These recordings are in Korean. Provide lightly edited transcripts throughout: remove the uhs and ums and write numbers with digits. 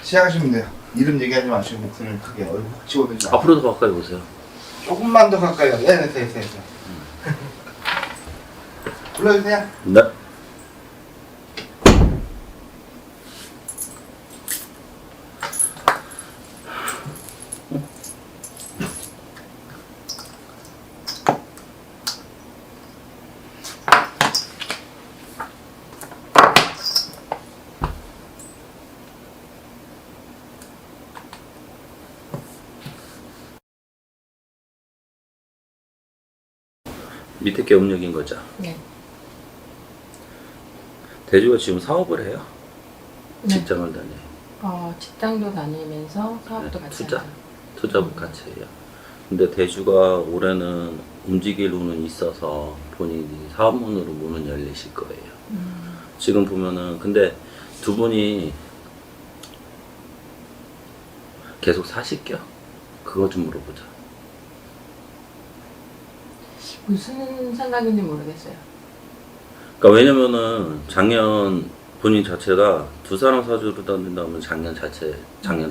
시작하시면 돼요. 이름 얘기하지 마시고 목소리를 크게 얼굴 훅 치워들지 마시고. 앞으로 더 가까이 오세요. 조금만 더 가까이 가요. 네, 됐어요. 불러주세요. 네. 밑에 게 음력인 거죠. 네. 대주가 지금 사업을 해요. 네. 직장을 다녀요. 직장도 다니면서 사업도 네, 같이 투자. 하죠. 투자부 같이 해요. 근데 대주가 올해는 움직일 운은 있어서 본인이 사업문으로 문은 열리실 거예요. 지금 보면은 근데 두 분이 계속 사실게요. 그거 좀 물어보자. 무슨 생각인지 모르겠어요. 그러니까 왜냐면은 작년 본인 자체가 두 사람 사주로 다닌다면 작년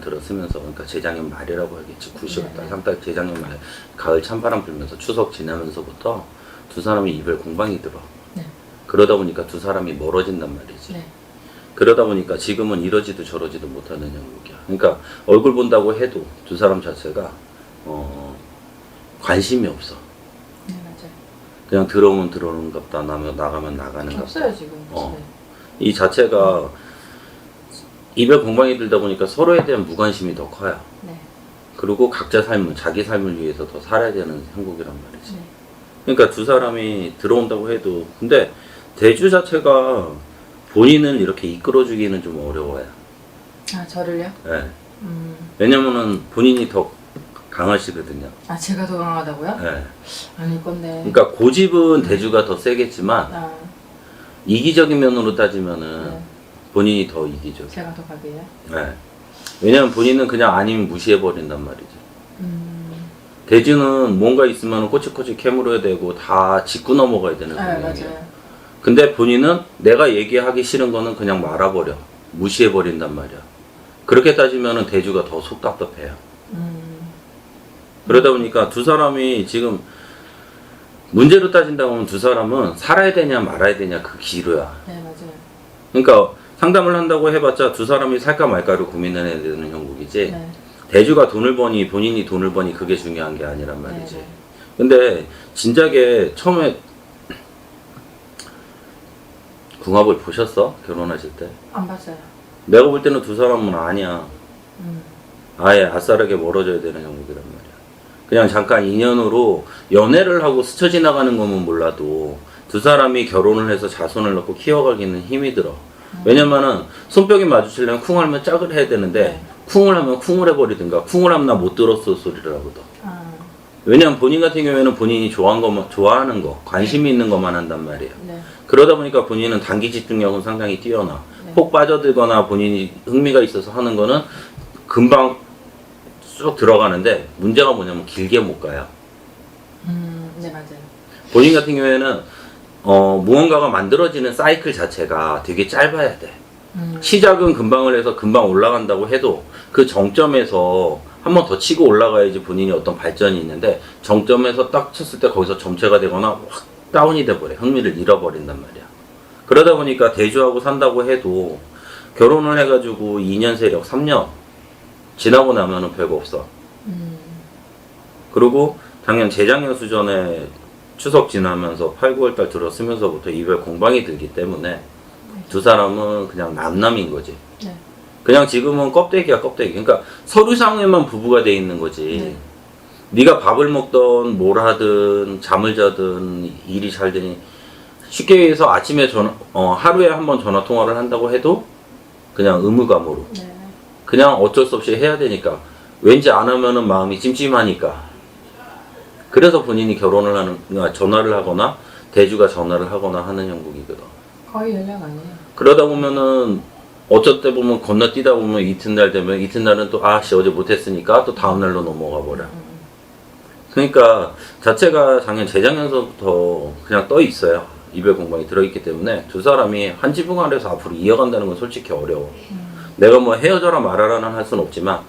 들었으면서 그러니까 재작년 말이라고 하겠지. 9월 달, 3달 재작년 말 가을 찬바람 불면서 추석 지나면서부터 두 사람이 이별 공방이 들어. 네. 그러다 보니까 두 사람이 멀어진단 말이지. 네. 그러다 보니까 지금은 이러지도 저러지도 못하는 형국이야. 그러니까 얼굴 본다고 해도 두 사람 자체가 관심이 없어. 네, 맞아요. 그냥 들어오면 들어오는 갑다, 나가면 나가는 갑다. 없어요, 지금. 이 자체가 이별 공방이 들다 보니까 서로에 대한 무관심이 더 커요. 네. 그리고 각자 삶을, 자기 삶을 위해서 더 살아야 되는 형국이란 말이지. 네. 그러니까 두 사람이 들어온다고 해도, 근데 대주 자체가 본인을 이렇게 이끌어주기는 좀 어려워요. 아, 저를요? 네. 왜냐면은 본인이 더 강하시거든요. 아, 제가 더 강하다고요? 네. 아닐 건데. 그러니까 고집은 대주가 더 세겠지만 이기적인 면으로 따지면은 네. 본인이 더 이기죠. 제가 더 각이에요? 네. 왜냐면 본인은 그냥 아니면 무시해버린단 말이죠. 대주는 뭔가 있으면 꼬치꼬치 캐물어야 되고 다 짚고 넘어가야 되는 네, 성향이에요. 맞아요. 근데 본인은 내가 얘기하기 싫은 거는 그냥 말아버려. 무시해버린단 말이야. 그렇게 따지면은 대주가 더 속 답답해요. 그러다 보니까 두 사람이 지금 문제로 따진다고 하면 두 사람은 살아야 되냐 말아야 되냐 그 기로야. 네, 맞아요. 그러니까 상담을 한다고 해봤자 두 사람이 살까 말까를 고민을 해야 되는 형국이지. 네. 대주가 돈을 버니 본인이 돈을 버니 그게 중요한 게 아니란 말이지. 네. 근데 진작에 처음에 궁합을 보셨어? 결혼하실 때? 안 봤어요. 내가 볼 때는 두 사람은 아니야. 아예 아싸르게 멀어져야 되는 형국이란 말이야. 그냥 잠깐 인연으로 연애를 하고 스쳐 지나가는 거면 몰라도 두 사람이 결혼을 해서 자손을 낳고 키워가기는 힘이 들어. 왜냐면은 손뼉이 마주치려면 쿵하면 짝을 해야 되는데 네. 쿵을 하면 쿵을 해버리든가 쿵을 하면 나 못 들었어 소리를 하거든. 아, 왜냐면 본인 같은 경우에는 본인이 좋아하는 거, 관심이 있는 것만 한단 말이에요. 네. 그러다 보니까 본인은 단기 집중력은 상당히 뛰어나. 네. 폭 빠져들거나 본인이 흥미가 있어서 하는 거는 금방 쑥 들어가는데 문제가 뭐냐면 길게 못 가요. 네, 맞아요. 본인 같은 경우에는 무언가가 만들어지는 사이클 자체가 되게 짧아야 돼. 시작은 금방을 해서 금방 올라간다고 해도 그 정점에서 한 번 더 치고 올라가야지 본인이 어떤 발전이 있는데 정점에서 딱 쳤을 때 거기서 점체가 되거나 확 다운이 돼버려. 흥미를 잃어버린단 말이야. 그러다 보니까 대주하고 산다고 해도 결혼을 해가지고 2년 세력 3년 지나고 나면은 별거 없어. 그리고 재작년 수전에 추석 지나면서 8, 9월 달 들어서면서부터 이별 공방이 들기 때문에 두 사람은 그냥 남남인 거지. 네. 그냥 지금은 껍데기야 껍데기. 그러니까 서류상에만 부부가 돼 있는 거지. 네. 네가 밥을 먹던 뭘 하든 잠을 자든 일이 잘 되니 쉽게 해서 아침에 하루에 한 번 전화 통화를 한다고 해도 그냥 의무감으로 네. 그냥 어쩔 수 없이 해야 되니까 왠지 안 하면은 마음이 찜찜하니까 그래서 본인이 전화를 하거나 대주가 전화를 하거나 하는 형국이거든. 거의 연락 안 해요. 그러다 보면은 어쩔 때 보면 건너뛰다 보면 이튿날 되면 이튿날은 또 아씨 어제 못했으니까 또 다음날로 넘어가 버려. 그러니까 자체가 재작년서부터 그냥 떠 있어요. 이별 공방이 들어있기 때문에 두 사람이 한 지붕 아래서 앞으로 이어간다는 건 솔직히 어려워. 내가 뭐 헤어져라 말아라는 할 수는 없지만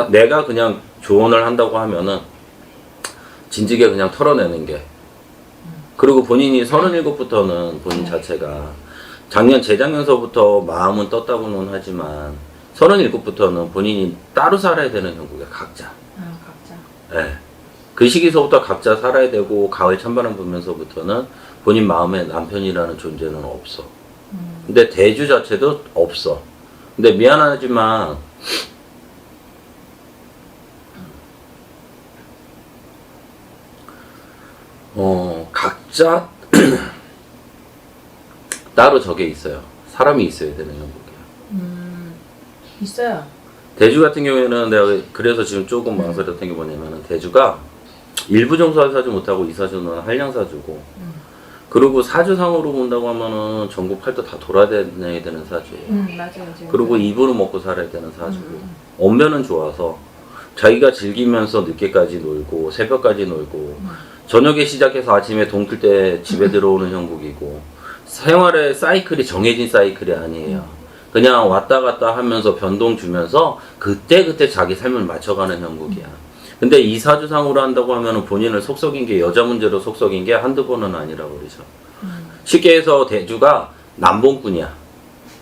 내가 그냥 조언을 한다고 하면은 진지하게 그냥 털어내는 게 그리고 본인이 37부터는 본인 자체가 작년 재작년서부터 마음은 떴다고는 하지만 37부터는 본인이 따로 살아야 되는 형국이야 각자. 각자. 예. 그 시기서부터 각자 살아야 되고 가을 찬바람 불면서부터는 본인 마음에 남편이라는 존재는 없어. 근데 대주 자체도 없어. 근데 미안하지만 각자 따로 저게 있어요. 사람이 있어야 되는 형국이야. 있어요. 대주 같은 경우에는 내가 그래서 지금 조금 망설였던 게 뭐냐면은 대주가 일부 정수화 사주 못하고 이 사주는 한량 사주고 그리고 사주상으로 본다고 하면은 전국 팔도 다 돌아다녀야 되는 사주예요. 맞아요. 지금 그리고 입으로 먹고 살아야 되는 사주고 언변은 좋아서 자기가 즐기면서 늦게까지 놀고 새벽까지 놀고 저녁에 시작해서 아침에 동틀 때 집에 들어오는 형국이고 생활의 사이클이 정해진 사이클이 아니에요. 그냥 왔다 갔다 하면서 변동 주면서 그때 자기 삶을 맞춰가는 형국이야. 근데 이 사주상으로 한다고 하면은 본인을 속썩인 게 여자 문제로 속썩인 게 한두 번은 아니라고 그러죠. 쉽게 해서 대주가 남봉꾼이야.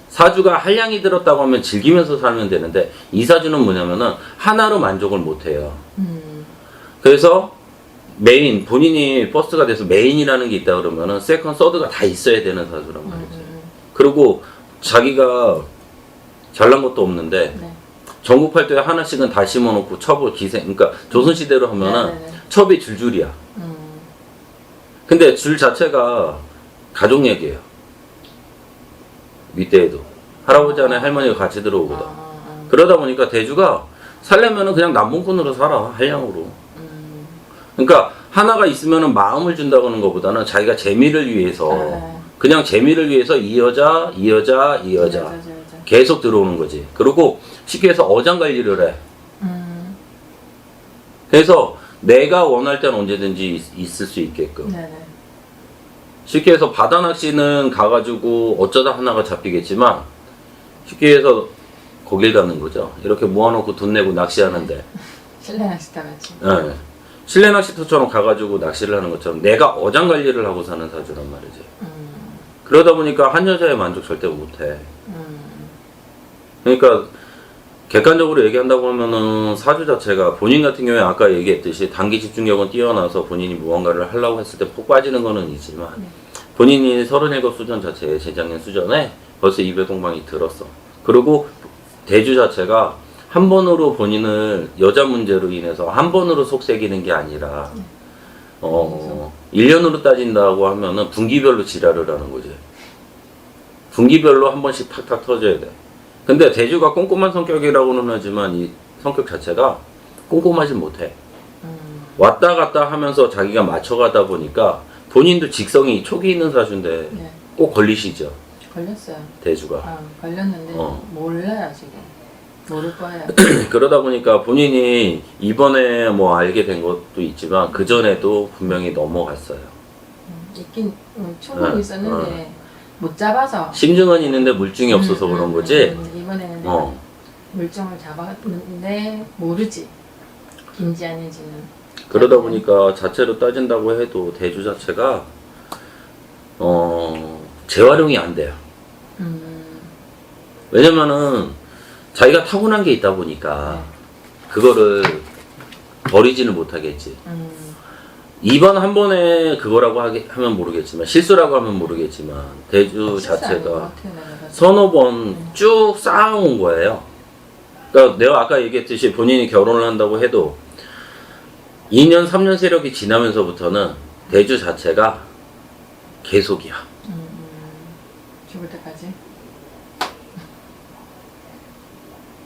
사주가 한량이 들었다고 하면 즐기면서 살면 되는데 이 사주는 뭐냐면은 하나로 만족을 못 해요. 그래서 메인, 본인이 버스가 돼서 메인이라는 게 있다 그러면은 세컨, 서드가 다 있어야 되는 사주란 말이지. 그리고 자기가 잘난 것도 없는데 네. 전국 팔도에 하나씩은 다 심어놓고 첩을 기생, 그러니까 조선시대로 하면은 첩이 줄줄이야. 근데 줄 자체가 가족 얘기예요. 밑에에도 할아버지 안에 할머니가 같이 들어오거든. 그러다 보니까 대주가 살려면은 그냥 남봉꾼으로 살아, 한량으로. 그러니까 하나가 있으면은 마음을 준다고 하는 것보다는 자기가 재미를 위해서 그냥 재미를 위해서 이 여자 계속 들어오는 거지. 그리고 쉽게 해서 어장관리를 해. 그래서 내가 원할 때는 언제든지 있을 수 있게끔. 쉽게 해서 바다 낚시는 가가지고 어쩌다 하나가 잡히겠지만 쉽게 해서 거길 가는 거죠. 이렇게 모아놓고 돈 내고 낚시하는데. 실내 낚시터 같이. 네. 실내 낚시터처럼 가가지고 낚시를 하는 것처럼 내가 어장관리를 하고 사는 사주란 말이지. 그러다 보니까 한 여자의 만족 절대 못해. 그러니까 객관적으로 얘기한다고 하면은 사주 자체가 본인 같은 경우에 아까 얘기했듯이 단기 집중력은 뛰어나서 본인이 무언가를 하려고 했을 때 폭 빠지는 거는 있지만 본인이 37 수전 자체에 재작년 수전에 벌써 200동방이 들었어. 그리고 대주 자체가 한 번으로 본인을 여자 문제로 인해서 한 번으로 속새기는 게 아니라 1년으로 따진다고 하면은 분기별로 지랄을 하는 거지. 분기별로 한 번씩 탁탁 터져야 돼. 근데 대주가 꼼꼼한 성격이라고는 하지만 이 성격 자체가 꼼꼼하지 못해. 왔다 갔다 하면서 자기가 맞춰가다 보니까 본인도 직성이 촉이 있는 사주인데 꼭 걸리시죠. 걸렸어요. 대주가. 걸렸는데 몰라요 지금. 모를 거예요. 그러다 보니까 본인이 이번에 뭐 알게 된 것도 있지만 그 전에도 분명히 넘어갔어요. 있긴 충분히 있었는데 못 잡아서. 심증은 있는데 물증이 없어서 그런 거지. 이번에는 물증을 잡았는데 모르지. 인지 아닌지는. 그러다 보니까 자체로 따진다고 해도 대주 자체가 재활용이 안 돼요. 왜냐면은 자기가 타고난 게 있다 보니까 그거를 버리지는 못하겠지. 이번 한 번에 그거라고 하면 모르겠지만 실수라고 하면 모르겠지만 대주 자체가 서너 번 쭉 쌓아온 거예요. 그러니까 내가 아까 얘기했듯이 본인이 결혼을 한다고 해도 2년 3년 세력이 지나면서부터는 대주 자체가 계속이야. 죽을 때까지.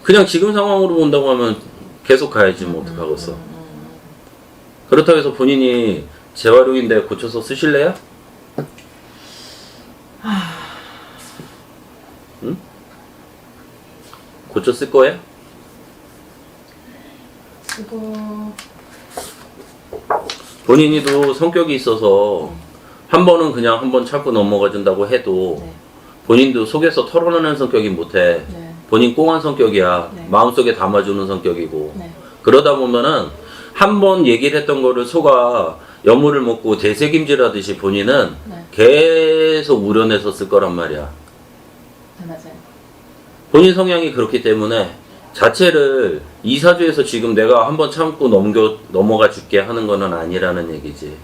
그냥 지금 상황으로 본다고 하면 계속 가야지 뭐 어떡하겠어. 그렇다고 해서 본인이 재활용인데 고쳐서 쓰실래요? 응? 고쳐 쓸 거예요? 쓰고 본인이도 성격이 있어서 한 번은 그냥 한 번 참고 넘어가 준다고 해도 본인도 속에서 털어내는 성격이 못해. 본인 꽁한 성격이야. 네. 마음속에 담아주는 성격이고. 네. 그러다 보면은 한 번 얘기를 했던 거를 소가 여물을 먹고 되새김질하듯이 본인은 네. 계속 우려내서 쓸 거란 말이야. 네, 맞아요. 본인 성향이 그렇기 때문에 자체를 이사주에서 지금 내가 한번 참고 넘어가 줄게 하는 거는 아니라는 얘기지.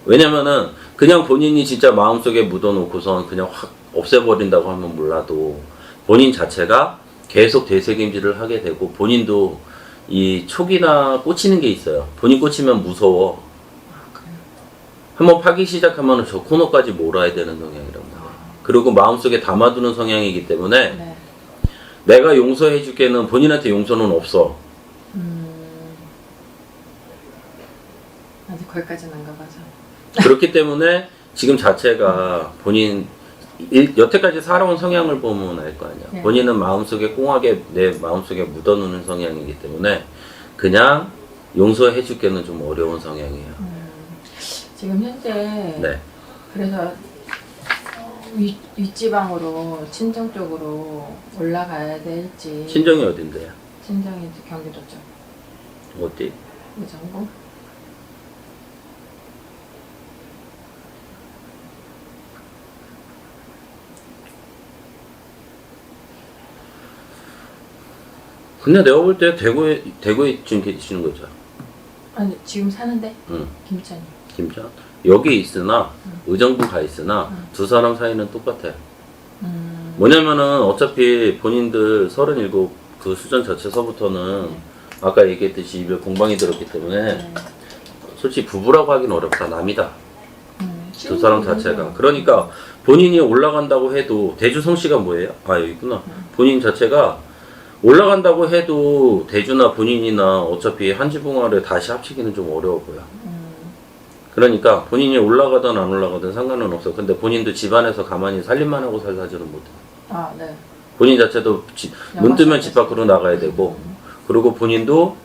왜냐면은 그냥 본인이 진짜 마음속에 묻어놓고선 그냥 확 없애버린다고 하면 몰라도 본인 자체가 계속 되새김질을 하게 되고 본인도 이 촉이나 꽂히는 게 있어요. 본인 꽂히면 무서워. 아, 그래요? 한번 파기 시작하면 저 코너까지 몰아야 되는 성향이란 말이야. 그리고 마음속에 담아두는 성향이기 때문에 네. 내가 용서해 줄게는 본인한테 용서는 없어. 아직 거기까지는 안 가봐서. 그렇기 때문에 지금 자체가 본인 여태까지 살아온 성향을 보면 알 거 아니야. 네. 본인은 마음속에 꽁하게 내 마음속에 묻어놓는 성향이기 때문에 그냥 용서해 줄게는 좀 어려운 성향이에요. 지금 현재 네. 그래서 윗지방으로 친정 쪽으로 올라가야 될지. 친정이 어딘데요? 친정이 경기도 쪽. 어디? 의정부. 근데 내가 볼 때 대구에 지금 계시는 거죠? 아니 지금 사는데 응. 김천이. 김천? 여기 있으나 의정부 가 있으나 두 사람 사이는 똑같아. 뭐냐면은 어차피 본인들 37 그 수전 자체서부터는 아까 얘기했듯이 이별 공방이 들었기 때문에 네. 솔직히 부부라고 하기는 어렵다. 남이다. 두 사람 친구는 자체가. 그러니까 본인이 올라간다고 해도 대주 성씨가 뭐예요? 아 여기 있구나. 본인 자체가 올라간다고 해도 대주나 본인이나 어차피 한 지붕 아래 다시 합치기는 좀 어려워 보여. 그러니까 본인이 올라가든 안 올라가든 상관은 없어. 근데 본인도 집안에서 가만히 살림만 하고 살지는 못해. 아 네. 본인 자체도 눈 뜨면 집 밖으로 나가야 되고, 그리고 본인도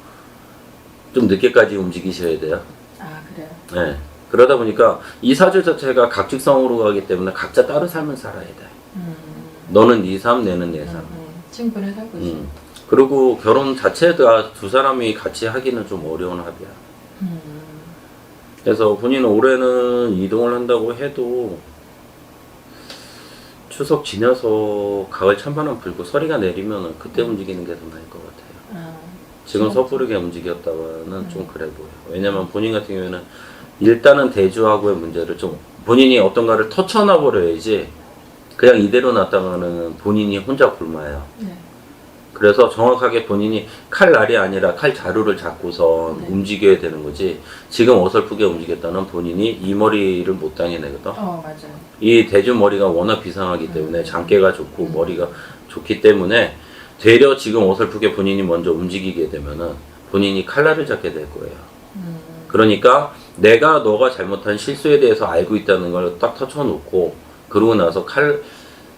좀 늦게까지 움직이셔야 돼요. 아 그래요. 네. 그러다 보니까 이 사주 자체가 각직성으로 가기 때문에 각자 따로 삶을 살아야 돼. 너는 네 삶, 내는 내 삶. 친구를 살고 있어. 그리고 결혼 자체가 두 사람이 같이 하기는 좀 어려운 합이야. 그래서 본인은 올해는 이동을 한다고 해도 추석 지나서 가을 찬바람 불고 서리가 내리면은 그때 움직이는 게 더 나을 것 같아요. 아, 지금 섣부르게 움직였다가는 좀 그래 보여. 왜냐면 본인 같은 경우에는 일단은 대주하고의 문제를 좀 본인이 어떤가를 터쳐놔 버려야지 그냥 이대로 놨다가는 본인이 혼자 굶어요. 네. 그래서 정확하게 본인이 칼날이 아니라 칼 자루를 잡고선 네. 움직여야 되는 거지. 지금 어설프게 움직였다는 본인이 이 머리를 못 당해내거든. 맞아요. 이 대주 머리가 워낙 비상하기 때문에 장깨가 좋고 머리가 좋기 때문에 되려 지금 어설프게 본인이 먼저 움직이게 되면은 본인이 칼날을 잡게 될 거예요. 그러니까 내가 너가 잘못한 실수에 대해서 알고 있다는 걸 딱 터쳐놓고 그러고 나서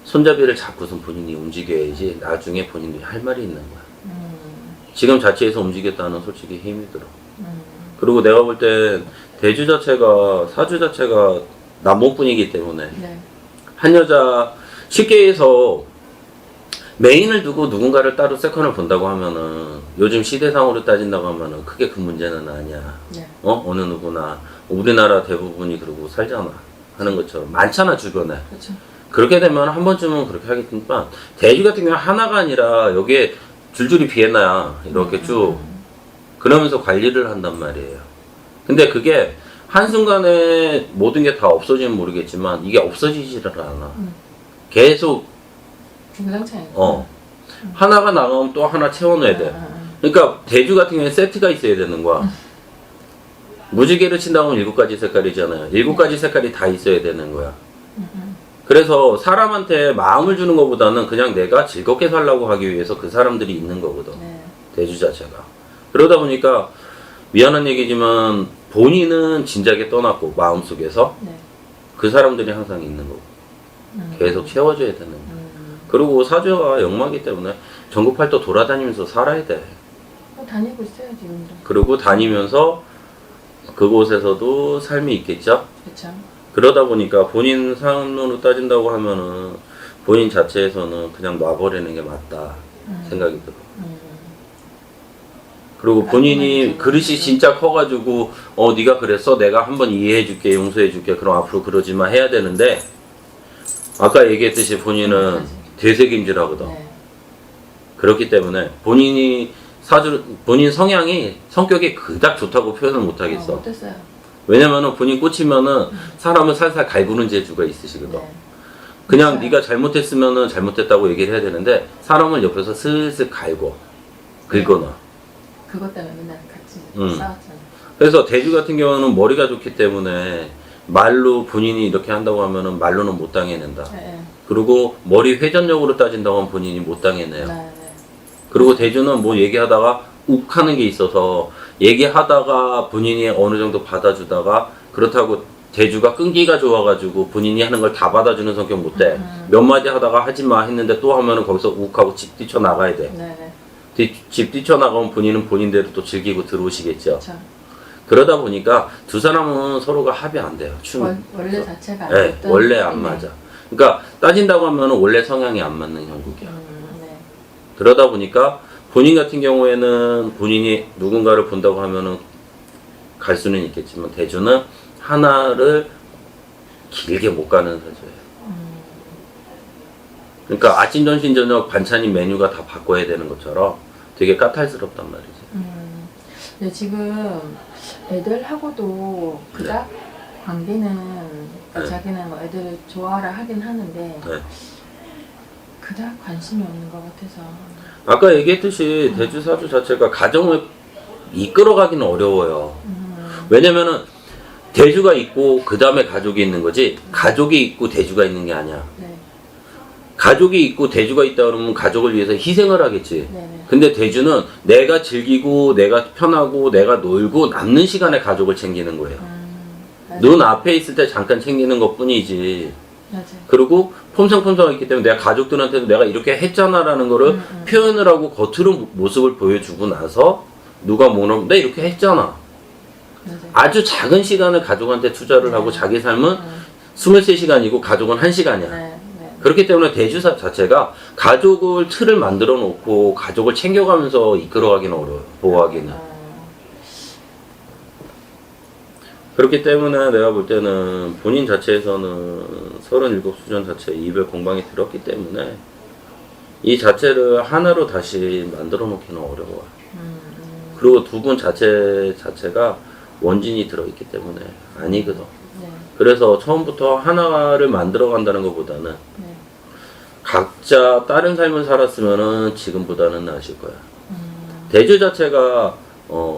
손잡이를 잡고선 본인이 움직여야지 나중에 본인이 할 말이 있는 거야. 지금 자체에서 움직였다는 솔직히 힘이 들어. 그리고 내가 볼 땐 대주 자체가 사주 자체가 남목분이기 때문에 네. 한 여자 쉽게 해서 메인을 두고 누군가를 따로 세컨을 본다고 하면은 요즘 시대상으로 따진다고 하면은 크게 그 문제는 아니야. 네. 어느 누구나 우리나라 대부분이 그러고 살잖아 하는 것처럼 많잖아 주변에. 그렇죠. 그렇게 되면 한 번쯤은 그렇게 하겠지만 대주 같은 경우 하나가 아니라 여기에 줄줄이 비엔나야 이렇게 쭉 그러면서 관리를 한단 말이에요. 근데 그게 한순간에 모든 게 다 없어지면 모르겠지만 이게 없어지지를 않아. 계속 중상차이. 하나가 나가면 또 하나 채워넣어야 돼. 그러니까 대주 같은 경우에 세트가 있어야 되는 거야. 무지개를 친다고 하면 7가지 색깔이잖아요. 7가지 색깔이 다 있어야 되는 거야. 그래서 사람한테 마음을 주는 것보다는 그냥 내가 즐겁게 살라고 하기 위해서 그 사람들이 있는 거거든. 네. 대주 자체가. 그러다 보니까 미안한 얘기지만 본인은 진작에 떠났고 마음속에서 네. 그 사람들이 항상 있는 거고 계속 채워줘야 되는 거야. 그리고 사주가 역마기 때문에 전국팔도 돌아다니면서 살아야 돼. 다니고 있어요 지금도. 그리고 다니면서 그곳에서도 삶이 있겠죠. 그렇죠. 그러다 보니까 본인 삶으로 따진다고 하면은 본인 자체에서는 그냥 놔버리는 게 맞다 생각이 들어. 그리고 본인이 그릇이 진짜 커가지고 네가 그랬어, 내가 한번 이해해줄게, 용서해줄게, 그럼 앞으로 그러지 마 해야 되는데, 아까 얘기했듯이 본인은 되새김질하거든. 네. 그렇기 때문에 본인 성격이 그닥 좋다고 표현을 못하겠어. 못했어요. 왜냐면은 본인 꽂히면은 사람을 살살 갈구는 재주가 있으시거든. 네. 그냥 맞아요. 네가 잘못했으면은 잘못했다고 얘기를 해야 되는데, 사람을 옆에서 슬슬 긁거나. 그것 때문에 맨날 같이 싸웠잖아. 그래서 대주 같은 경우는 머리가 좋기 때문에 말로 본인이 이렇게 한다고 하면은 말로는 못 당해낸다. 네. 그리고 머리 회전력으로 따진다고 하면 본인이 못 당해내요. 네. 그리고 대주는 뭐 얘기하다가 욱 하는 게 있어서 얘기하다가 본인이 어느 정도 받아주다가, 그렇다고 대주가 끈기가 좋아가지고 본인이 하는 걸 다 받아주는 성격 못 돼. 몇 마디 하다가 하지마 했는데 또 하면은 거기서 욱 하고 집 뛰쳐나가야 돼. 네. 집 뛰쳐나가면 본인은 본인대로 또 즐기고 들어오시겠죠. 그렇죠. 그러다 보니까 두 사람은 서로가 합이 안 돼요. 원래 자체가 안 네, 됐던 원래 안 팀이네. 맞아. 그러니까 따진다고 하면 원래 성향이 안 맞는 형국이야. 네. 그러다 보니까 본인 같은 경우에는 본인이 누군가를 본다고 하면은 갈 수는 있겠지만, 대주는 하나를 길게 못 가는 사주예요. 그러니까 아침, 점심, 저녁 반찬이 메뉴가 다 바꿔야 되는 것처럼 되게 까탈스럽단 말이지. 근데 지금 애들하고도 그닥 관계는 네. 자기는 뭐 애들을 좋아라 하긴 하는데 네. 그닥 관심이 없는 것 같아서. 아까 얘기했듯이 대주 사주 자체가 가정을 이끌어가기는 어려워요. 왜냐면은 대주가 있고 그 다음에 가족이 있는 거지, 가족이 있고 대주가 있는 게 아니야. 네. 가족이 있고 대주가 있다 그러면 가족을 위해서 희생을 하겠지. 네네. 근데 대주는 내가 즐기고 내가 편하고 내가 놀고 남는 시간에 가족을 챙기는 거예요. 맞아요. 눈 앞에 있을 때 잠깐 챙기는 것 뿐이지. 맞아요. 그리고 폼생폼생했기 때문에 내가 가족들한테도 내가 이렇게 했잖아라는 거를 표현을 하고 겉으로 모습을 보여주고 나서 누가 뭐라면 내가 이렇게 했잖아. 맞아요. 아주 작은 시간을 가족한테 투자를 하고 자기 삶은 23시간이고 가족은 1시간이야. 네. 네. 그렇기 때문에 대주사 자체가 가족을 틀을 만들어 놓고 가족을 챙겨가면서 이끌어가기는 어려워요. 보호하기는. 그렇기 때문에 내가 볼 때는 본인 자체에서는 37수전 자체에 이별 공방이 들었기 때문에 이 자체를 하나로 다시 만들어 놓기는 어려워요. 그리고 두 분 자체가 원진이 들어있기 때문에 아니거든. 네. 그래서 처음부터 하나를 만들어 간다는 것보다는 네. 각자 다른 삶을 살았으면은 지금보다는 나으실 거야. 대주 자체가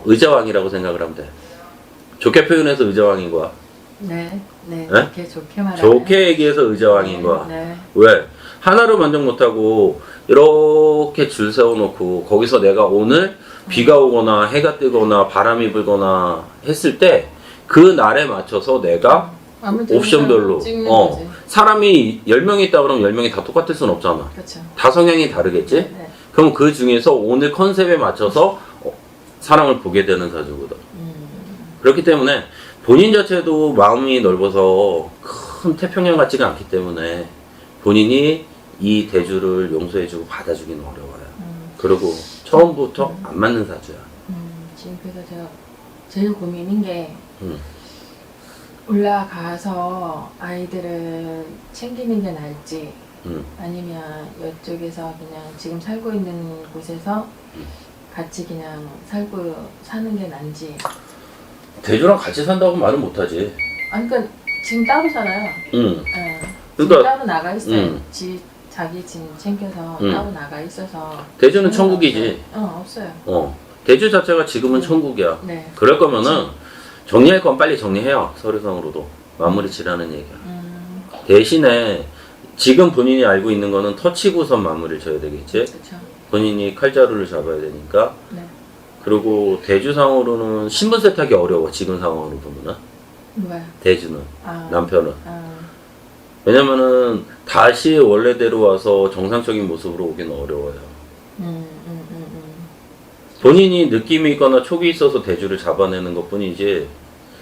의자왕이라고 생각을 하면 돼. 좋게 표현해서 의자왕인 거야. 네. 네. 네? 이렇게 좋게 말하면. 좋게 얘기해서 의자왕인 거야. 네. 왜? 하나를 만족 못하고 이렇게 줄 세워놓고 거기서 내가 오늘 비가 오거나 해가 뜨거나 바람이 불거나 했을 때 그 날에 맞춰서 내가 옵션별로 찍는 거지. 사람이 10명이 있다 그러면 10명이 다 똑같을 수는 없잖아. 그렇죠. 다 성향이 다르겠지? 네. 그럼 그 중에서 오늘 컨셉에 맞춰서 사람을 보게 되는 사주거든. 그렇기 때문에 본인 자체도 마음이 넓어서 큰 태평양 같지가 않기 때문에 본인이 이 대주를 용서해주고 받아주기는 어려워요. 그리고 처음부터 안 맞는 사주야. 지금 그래서 제가 제일 고민인 게 음. 올라가서 아이들을 챙기는 게 나을지 음. 아니면 이쪽에서 그냥 지금 살고 있는 곳에서 같이 그냥 사는 게 나은지. 대주랑 같이 산다고 말은 못하지. 아니 그러니까 지금 따로 살아요. 응. 네. 그러니까- 지금 따로 나가 있어요. 자기 짐 챙겨서 따로 나가 있어서. 대주는 천국이지. 없어요. 대주 자체가 지금은 천국이야. 네. 그럴 거면은 정리할 건 빨리 정리해요. 서류상으로도 마무리 지라는 얘기야. 대신에 지금 본인이 알고 있는 거는 터치고선 마무리를 져야 되겠지. 그렇죠. 본인이 칼자루를 잡아야 되니까. 네. 그리고 대주상으로는 신분 세탁이 어려워. 지금 상황으로 보면은. 뭐야? 대주는 아. 남편은. 아. 왜냐면은 다시 원래대로 와서 정상적인 모습으로 오기는 어려워요. 본인이 느낌이 있거나 촉이 있어서 대주를 잡아내는 것 뿐이지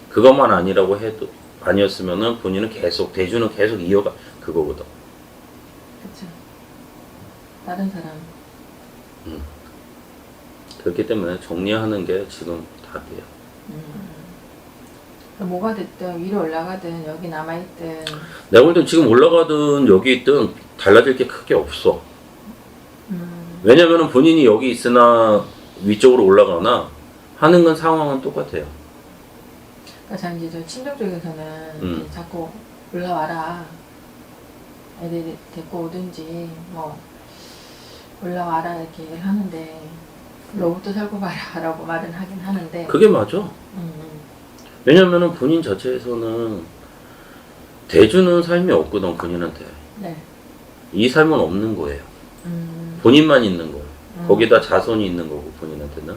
그것만 아니라고 해도 아니었으면은 본인은 계속 대주는 계속 이어가 그거거든. 그쵸. 다른 사람. 그렇기 때문에 정리하는 게 지금 답이에요. 그럼 뭐가 됐든 위로 올라가든 여기 남아있든. 내가 볼 땐 지금 올라가든 여기 있든 달라질 게 크게 없어. 왜냐면은 본인이 여기 있으나 위쪽으로 올라가나 하는 건 상황은 똑같아요. 그러니까 참 이제 저 친정 쪽에서는 이제 자꾸 올라와라. 애들 데리고 오든지 뭐 올라와라 이렇게 얘기를 하는데 로봇도 살고 봐라 라고 말은 하긴 하는데. 그게 맞아. 왜냐면은 본인 자체에서는 대주는 삶이 없거든, 본인한테. 네. 이 삶은 없는 거예요. 본인만 있는 거. 거기다 자손이 있는 거고, 본인한테는.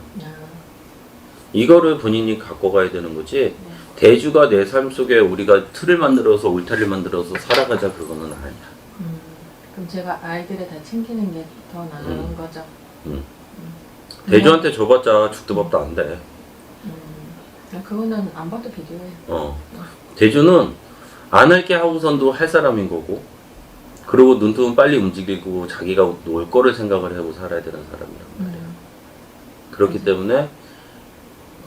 이거를 본인이 갖고 가야 되는 거지. 대주가 내 삶 속에 우리가 틀을 만들어서 울타리를 만들어서 살아가자, 그거는 아니야. 그럼 제가 아이들을 다 챙기는 게 더 나은 거죠. 대주한테 줘봤자 죽도 밥도 안 돼. 그거는 안 봐도 비교해요. 대주는 안 할게 하고선도 할 사람인 거고, 그리고 눈뜨면 빨리 움직이고 자기가 놀 거를 생각을 하고 살아야 되는 사람이란 말이에요. 그렇기 때문에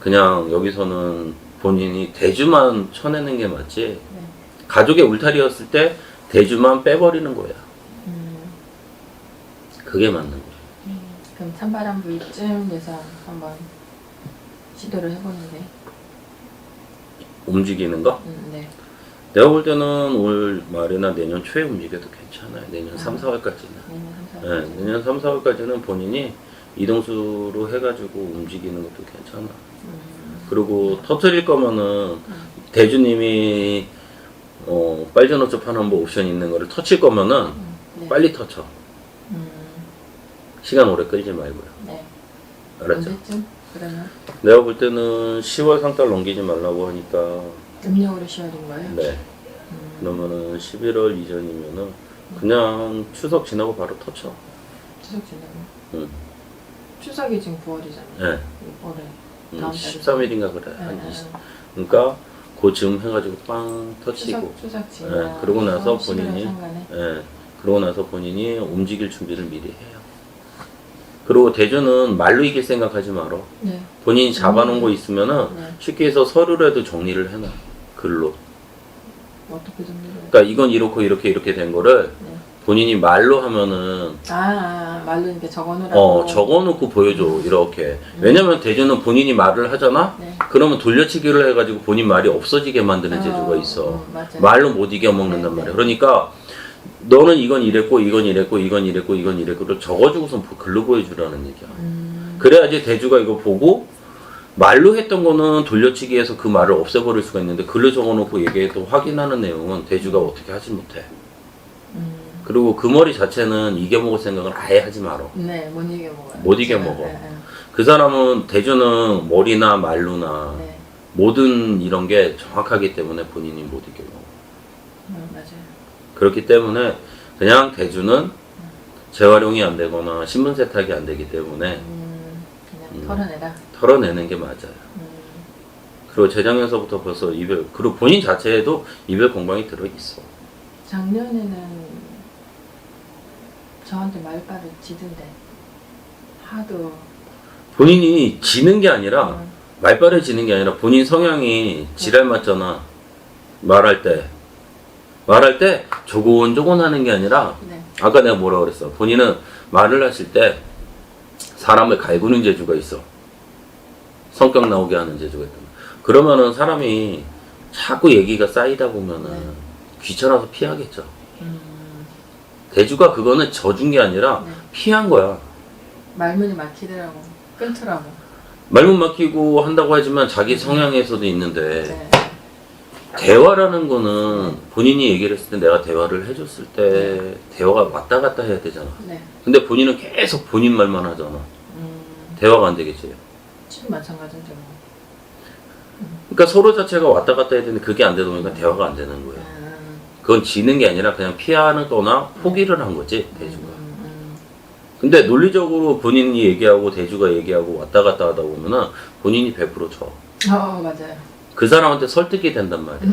그냥 여기서는 본인이 대주만 쳐내는 게 맞지. 네. 가족의 울타리였을 때 대주만 빼버리는 거야. 그게 맞는 거야. 그럼 찬바람부이쯤에서 한번 시도를 해보는데. 움직이는 거? 네. 내가 볼 때는 올 말이나 내년 초에 움직여도 괜찮아요. 내년 3, 4월까지는. 내년 3, 4월. 네, 내년 3, 4월까지는 본인이 이동수로 해가지고 움직이는 것도 괜찮아. 그리고 터트릴 거면은 대주님이 빨전어쩌 파는 뭐 옵션 있는 거를 터칠 거면은 네. 빨리 터쳐. 시간 오래 끌지 말고요. 네. 알았죠? 언제쯤? 그러면 내가 볼 때는 10월 상달 넘기지 말라고 하니까 음력으로 10월인 거예요? 네. 그러면은 11월 이전이면은 그냥 추석 지나고 바로 터쳐. 추석 지나고. 응. 추석이 지금 9월이잖아요. 네. 올해. 다음 달에. 13일인가 그래. 한 네, 20. 그러니까 그 즈음 해가지고 빵 터치고. 추석 지나. 네. 그러고 나서 11월 본인이 상간에. 네. 그러고 나서 본인이 움직일 준비를 미리 해요. 그리고 대주는 말로 이길 생각하지 말어. 네. 본인이 잡아놓은 거 있으면은 네. 쉽게 해서 서류라도 정리를 해놔. 글로. 어떻게 정리를? 그러니까 이건 이렇고 이렇게 된 거를 네. 본인이 말로 하면은 말로 이렇게 적어놓으라고. 적어놓고 보여줘. 이렇게. 왜냐면 대주는 본인이 말을 하잖아. 네. 그러면 돌려치기를 해가지고 본인 말이 없어지게 만드는 재주가 있어. 맞아요. 말로 못 이겨먹는단 네, 말이야. 네. 그러니까 너는 이건 이랬고 이건 이랬고 이건 이랬고 이건 이랬고를 적어주고선 글로 보여주라는 얘기야. 그래야지 대주가 이거 보고 말로 했던 거는 돌려치기해서 그 말을 없애버릴 수가 있는데 글로 적어놓고 얘기해도 확인하는 내용은 대주가 어떻게 하지 못해. 그리고 그 머리 자체는 이겨먹을 생각을 아예 하지 말어. 네, 못 이겨먹어요. 못 이겨먹어. 네. 그 사람은 대주는 머리나 말로나 네. 모든 이런 게 정확하기 때문에 본인이 못 이겨먹어. 맞아요. 그렇기 때문에 그냥 대주는 재활용이 안 되거나 신분 세탁이 안 되기 때문에 그냥 털어내라. 털어내는 게 맞아요. 그리고 재작년서부터 벌써 이별, 그리고 본인 자체에도 이별 공방이 들어있어. 작년에는 저한테 말발을 지던데 하도. 본인이 지는 게 아니라 말빨을 지는 게 아니라 본인 성향이 지랄 맞잖아. 말할 때 조곤조곤 하는 게 아니라 네. 아까 내가 뭐라 그랬어. 본인은 말을 하실 때 사람을 갈구는 재주가 있어. 성격 나오게 하는 재주가 있다. 그러면은 사람이 자꾸 얘기가 쌓이다 보면은 네. 귀찮아서 피하겠죠. 대주가 그거는 져준 게 아니라 네. 피한 거야. 말문이 막히더라고. 끊더라고. 말문 막히고 한다고 하지만 자기 성향에서도 있는데 네. 대화라는 거는 본인이 얘기를 했을 때 내가 대화를 해줬을 때 대화가 왔다 갔다 해야 되잖아. 네. 근데 본인은 계속 본인 말만 하잖아. 대화가 안 되겠지. 지금 마찬가지죠. 그러니까 서로 자체가 왔다 갔다 해야 되는데 그게 안 되다 보니까 대화가 안 되는 거야. 그건 지는 게 아니라 그냥 피하거나 포기를 한 거지, 대주가. 근데 논리적으로 본인이 얘기하고 대주가 얘기하고 왔다 갔다 하다 보면은 본인이 100% 져. 맞아요. 그 사람한테 설득이 된단 말이야.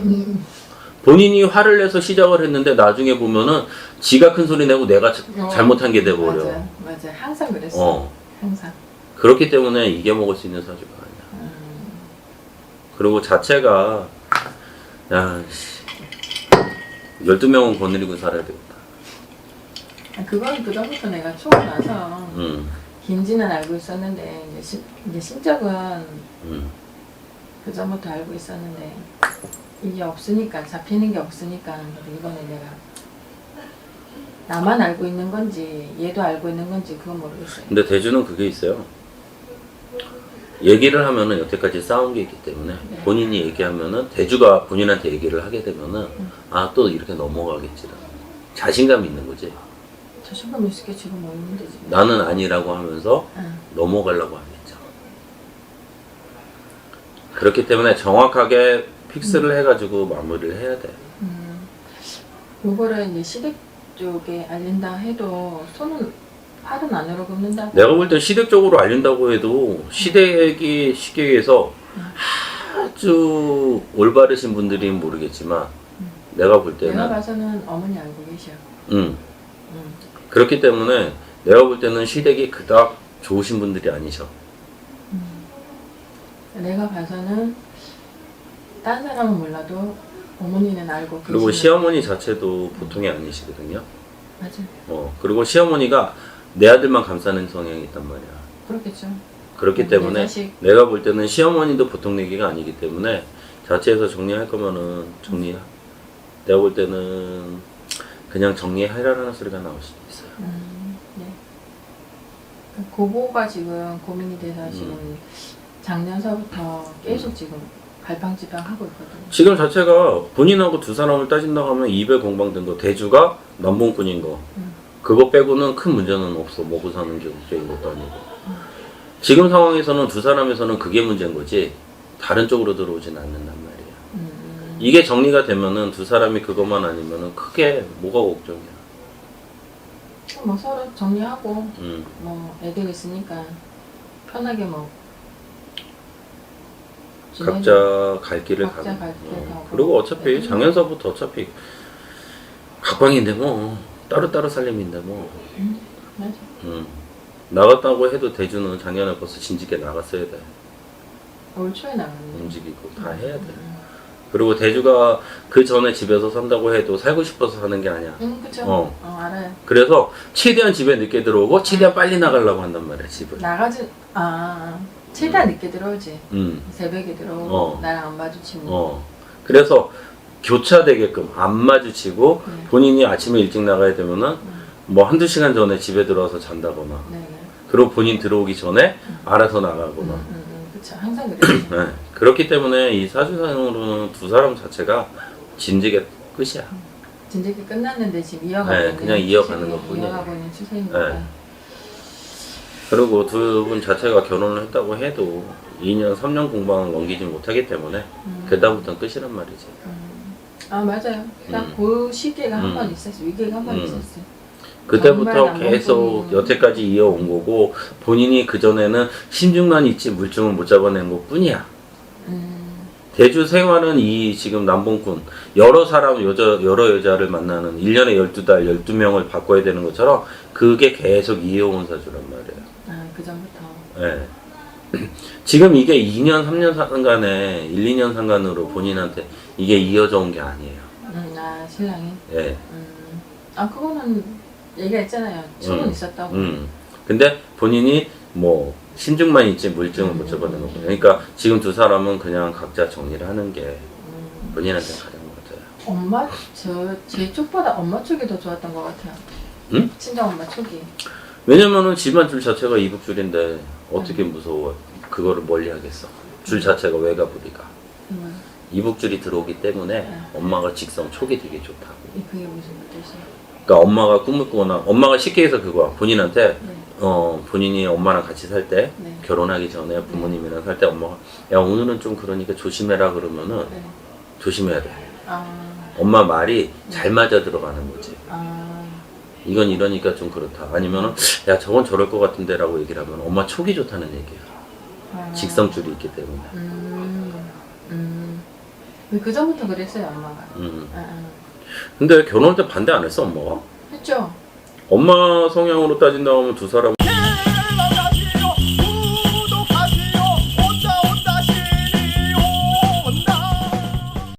본인이 화를 내서 시작을 했는데 나중에 보면은 지가 큰 소리 내고 내가 잘못한 게 돼버려. 맞아. 항상 그랬어. 항상. 그렇기 때문에 이겨먹을 수 있는 사주가 아니야. 그리고 자체가 야 12명은 거느리고 살아야 되겠다. 그건 그전부터 내가 초고 나서 긴지는 알고 있었는데 이제 신적은 그전부터 알고 있었는데 이게 없으니까 잡히는 게 없으니까 이번에 내가 나만 알고 있는 건지 얘도 알고 있는 건지 그건 모르겠어요. 근데 대주는 그게 있어요. 얘기를 하면은 여태까지 싸운 게 있기 때문에 본인이 얘기하면은 대주가 본인한테 얘기를 하게 되면은 아 또 이렇게 넘어가겠지라 자신감이 있는 거지. 자신감 있을 게 지금 뭐 있는데 지금. 나는 아니라고 하면서 넘어가려고 하겠죠. 그렇기 때문에 정확하게 픽스를 해가지고 마무리를 해야 돼. 요거를 이제 시댁 쪽에 알린다 해도 팔은 안으로 굽는다. 내가 볼 땐 시댁적으로 알린다고 해도 시댁이 시댁에서 아주 올바르신 분들이면 모르겠지만 내가 볼 때는 내가 봐서는 어머니 알고 계셔. 그렇기 때문에 내가 볼 때는 시댁이 그닥 좋으신 분들이 아니셔. 내가 봐서는 딴 사람은 몰라도 어머니는 알고 그리고 계시는. 시어머니 자체도 보통이 아니시거든요. 맞아. 그리고 시어머니가 내 아들만 감싸는 성향이 있단 말이야. 그렇겠죠. 그렇기 때문에 내가 볼 때는 시어머니도 보통 얘기가 아니기 때문에 자체에서 정리할 거면은 내가 볼 때는 그냥 정리해라라는 소리가 나올 수도 있어요. 네. 그거가 지금 고민이 돼서 지금 작년서부터 계속 지금 갈팡질팡 하고 있거든요. 지금 자체가 본인하고 두 사람을 따진다고 하면 입에 공방된 거 대주가 남봉꾼인 거 그거 빼고는 큰 문제는 없어. 먹고 사는 게 문제인 것도 아니고 지금 상황에서는 두 사람에서는 그게 문제인 거지 다른 쪽으로 들어오진 않는단 말이야. 이게 정리가 되면은 두 사람이 그것만 아니면은 크게 뭐가 걱정이야. 뭐 서로 정리하고 뭐 애들 있으니까 편하게 뭐 각자 갈 길을 가고 그리고 어차피 작년서부터 어차피 각방인데 뭐 따로따로 살림인데 뭐 맞아. 나갔다고 해도 대주는 작년에 벌써 진지게 나갔어야 돼. 올 초에 나갔네. 움직이고 다 해야 돼. 그리고 대주가 그 전에 집에서 산다고 해도 살고 싶어서 사는 게 아니야. 그쵸. 알아요. 그래서 최대한 집에 늦게 들어오고 최대한 빨리 나가려고 한단 말이야 집을. 최대한 늦게 들어오지. 새벽에 들어오고 나랑 안 마주치고. 그래서 교차되게끔 안 마주치고 본인이 아침에 일찍 나가야 되면은 뭐 한두 시간 전에 집에 들어와서 잔다거나 그리고 본인 들어오기 전에 알아서 나가거나 그쵸. 항상 그래. 네. 그렇기 때문에 이 사주상으로는 두 사람 자체가 진지게 끝이야. 진지게 끝났는데 지금 이어가고 있는 그냥 이어가는 것뿐이에요. 이어가고 있는 추세입니다. 그리고 두 분 자체가 결혼을 했다고 해도 2년, 3년 공방을 넘기지 못하기 때문에 그다음부터는 끝이란 말이지. 맞아요. 딱 그 시기가 한 번 있었어요. 위기가 한 번 있었어요. 그때부터 계속 여태까지 이어온 거고 본인이 그전에는 신중만 있지 물증은 못 잡아낸 것 뿐이야. 대주 생활은 이 지금 남봉꾼 여러 사람 여러 여자를 만나는 1년에 12달 12명을 바꿔야 되는 것처럼 그게 계속 이어온 사주란 말이에요. 그 전부터. 네. 지금 이게 2년 3년 상간에 1, 2년 상간으로 본인한테 이게 이어져 온 게 아니에요. 신랑이? 네. 그거는 얘기했잖아요. 친분 있었다고. 근데 본인이 뭐 신중만 있지 물증은 못 잡아낸 거고. 그러니까 지금 두 사람은 그냥 각자 정리를 하는 게 본인한테 가장 맞아요. 제 쪽보다 엄마 쪽이 더 좋았던 것 같아요. 응? 친정 엄마 쪽이. 왜냐면은 집안 줄 자체가 이북줄인데 어떻게 무서워? 그거를 멀리 하겠어. 줄 자체가 외가부리가. 이북줄이 들어오기 때문에 엄마가 직성 촉이 되게 좋다고. 그게 무슨 뜻이야? 그러니까 엄마가 꿈을 꾸거나 엄마가 쉽게 해서 그거야. 본인한테 본인이 엄마랑 같이 살 때 결혼하기 전에 부모님이랑 살 때 엄마가 야 오늘은 좀 그러니까 조심해라 그러면은 조심해야 돼. 엄마 말이 잘 맞아 들어가는 거지. 이건 이러니까 좀 그렇다. 아니면은 야 저건 저럴 것 같은데 라고 얘기를 하면 엄마 촉이 좋다는 얘기야. 직성줄이 있기 때문에. 그 전부터 그랬어요 엄마가. 음. 응, 응. 근데 결혼할 때 반대 안 했어 엄마가? 했죠. 엄마 성향으로 따진다면 두 사람